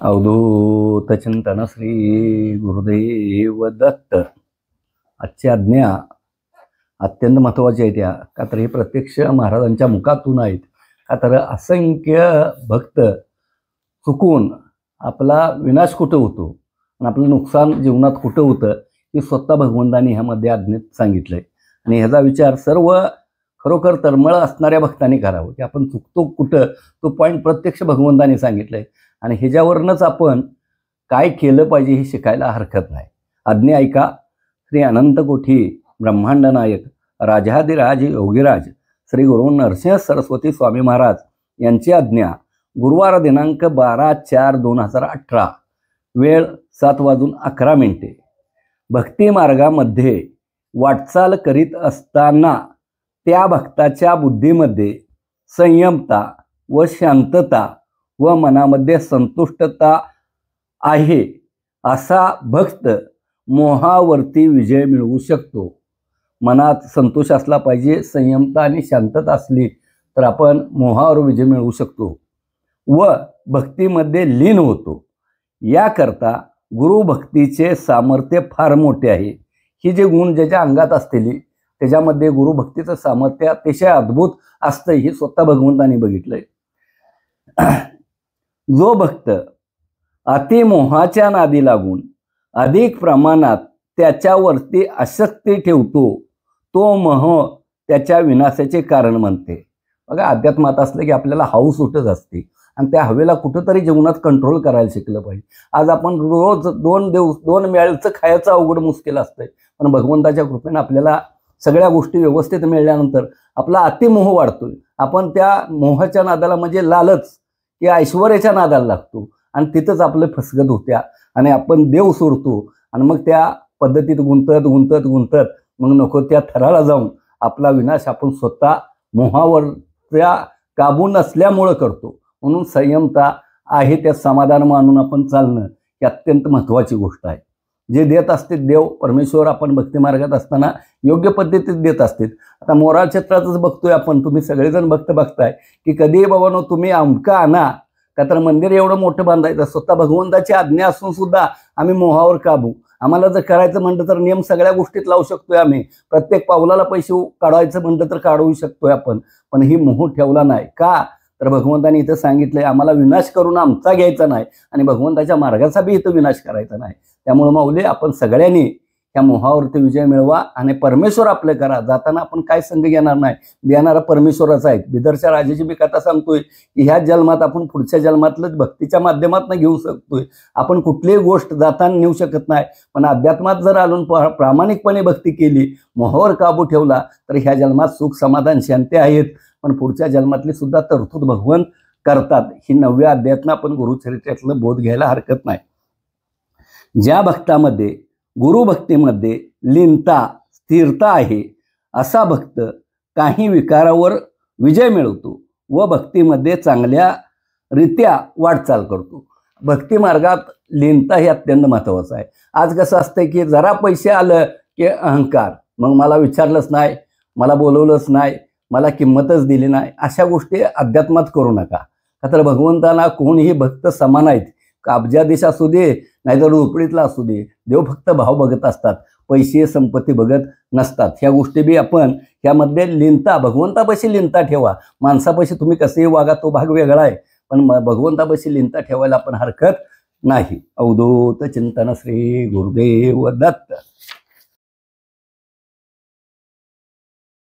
अवधूत चिंतन श्री गुरुदेव दत्त। आजची आज्ञा अत्यंत महत्त्वाची आहे त्या का तर हे प्रत्यक्ष महाराजांच्या मुखातून आहेत। का तर असंख्य भक्त चुकून आपला विनाश कुठं होतो आणि आपलं नुकसान जीवनात कुठं होतं हे स्वतः भगवंतांनी ह्यामध्ये आज्ञेत सांगितलंय। आणि ह्याचा विचार सर्व खरोखर तळमळ असणाऱ्या भक्तांनी करावं की आपण चुकतो कुठं, तो पॉईंट प्रत्यक्ष भगवंतांनी सांगितलंय आणि ह्याच्यावरूनच आपण काय केलं पाहिजे हे शिकायला हरकत नाही। आज्ञा ऐका। श्री अनंत कोठी ब्रह्मांड नायक राजाधिराज योगीराज श्री गुरु नरसिंह सरस्वती स्वामी महाराज यांची आज्ञा गुरुवार दिनांक 12/4/2018 वेळ 7:11 भक्ती मार्गामध्ये वाटचाल करीत असताना त्या भक्ताच्या बुद्धीमध्ये संयमता व शांतता व मनामध्ये संतुष्टता आहे असा भक्त मोहावरती विजय मिळवू शकतो। मनात संतोष असला पाहिजे, संयमता आणि शांतता असली तर आपण मोहावर विजय मिळवू शकतो व भक्तीमध्ये लीन होतो। याकरता गुरुभक्तीचे सामर्थ्य फार मोठे आहे। ही जे गुण ज्याच्या अंगात असतील त्याच्यामध्ये गुरुभक्तीचं सामर्थ्य अतिशय अद्भुत असतं हे स्वतः भगवंतांनी बघितलंय। जो भक्त अतिमोहाच्या नादी लागून अधिक प्रमाणात त्याच्यावरती आसक्ती ठेवतो तो मोह त्याच्या विनाशाचे कारण बनते। बघा, अध्यात्मात असलं की आपल्याला हौस उठत असते आणि त्या हवेला कुठंतरी जीवनात कंट्रोल करायला शिकलं पाहिजे। आज आपण रोज 2 वेळचं खायचं अवघड मुश्किल असतंय, पण भगवंताच्या कृपेने आपल्याला सगळ्या गोष्टी व्यवस्थित मिळाल्यानंतर आपला अतिमोह वाढतोय। आपण त्या मोहाच्या नादाला म्हणजे लालच की ऐश्वर्याच्या नादाला लागतो आणि तिथंच आपलं फसगत होत्या आणि आपण देव सोडतो आणि मग त्या पद्धतीत गुंतत मग नको त्या थराला जाऊन आपला विनाश आपण स्वतः मोहावर त्या काबू नसल्यामुळं करतो। म्हणून संयमता आहे त्या समाधान मानून आपण चालणं ही अत्यंत महत्त्वाची गोष्ट आहे। जे देत असते देव परमेश्वर आपण भक्ती मार्गात असताना योग्य पद्धतीत देत असतील। आता मोराळ क्षेत्रातच बघतोय आपण, तुम्ही सगळेजण बघताय की कधी बाबांनो तुम्ही अमका आणा का तर मंदिर एवढं मोठं बांधायचं, स्वतः भगवंताची आज्ञा असून सुद्धा आम्ही मोहावर काबू। आम्हाला जर करायचं म्हणतं तर नियम सगळ्या गोष्टीत लावू शकतोय आम्ही, प्रत्येक पावलाला पैसे काढायचं म्हणतं तर काढू शकतोय आपण, पण ही मोह ठेवला नाही का तर भगवंतांनी इथं सांगितलंय आम्हाला विनाश करून आमचा घ्यायचा नाही आणि भगवंताच्या मार्गाचा बी इथं विनाश करायचा नाही। त्यामुळे माऊली आपण सगळ्यांनी त्या मोहावरती विजय मिळवा आणि परमेश्वर आपलं करा। जाताना आपण काय संग घेणार नाही, देणारा परमेश्वराचा आहे। बिदरच्या राजाची मी कथा सांगतोय की ह्या जन्मात आपण पुढच्या जन्मातलं भक्तीच्या माध्यमातून घेऊ शकतोय। आपण कुठलीही गोष्ट जाताना नेऊ शकत नाही, पण अध्यात्मात जर आलून प्रामाणिकपणे भक्ती केली, मोहावर काबू ठेवला तर ह्या जन्मात सुख समाधान शांती आहेत, पण पुढच्या जन्मातली सुद्धा तरतूद भगवंत करतात। ही 9व्या अध्यायातनं आपण गुरुचरित्रातलं बोध घ्यायला हरकत नाही। ज्या भक्तामध्ये गुरुभक्तीमध्ये लीनता स्थिरता आहे असा भक्त काही विकारावर विजय मिळवतो व भक्तीमध्ये चांगल्या रीत्या वाटचाल करतो। भक्ती मार्गात लीनता हे अत्यंत महत्त्वाचं आहे। आज कसं असतं की जरा पैसे आलं की अहंकार, मग मला विचारलंच नाही, मला बोलवलंच नाही, मला किंमतच दिली नाही, अशा गोष्टी अध्यात्मात करू नका। का तर भगवंताला कोणीही भक्त समान आहेत, अब्जाधीश असू दे नाहीतर झोपडीतला असू दे, देव फक्त भाव बघत असतात, पैसे संपत्ती बघत नसतात। ह्या गोष्टी बी आपण ह्यामध्ये लीनता, भगवंतापाशी लीनता ठेवा। माणसापाशी तुम्ही कसेही वागा तो भाग वेगळा आहे, पण भगवंतापाशी लीनता ठेवायला आपण हरकत नाही। अवधूत चिंतन श्री गुरुदेव दत्त।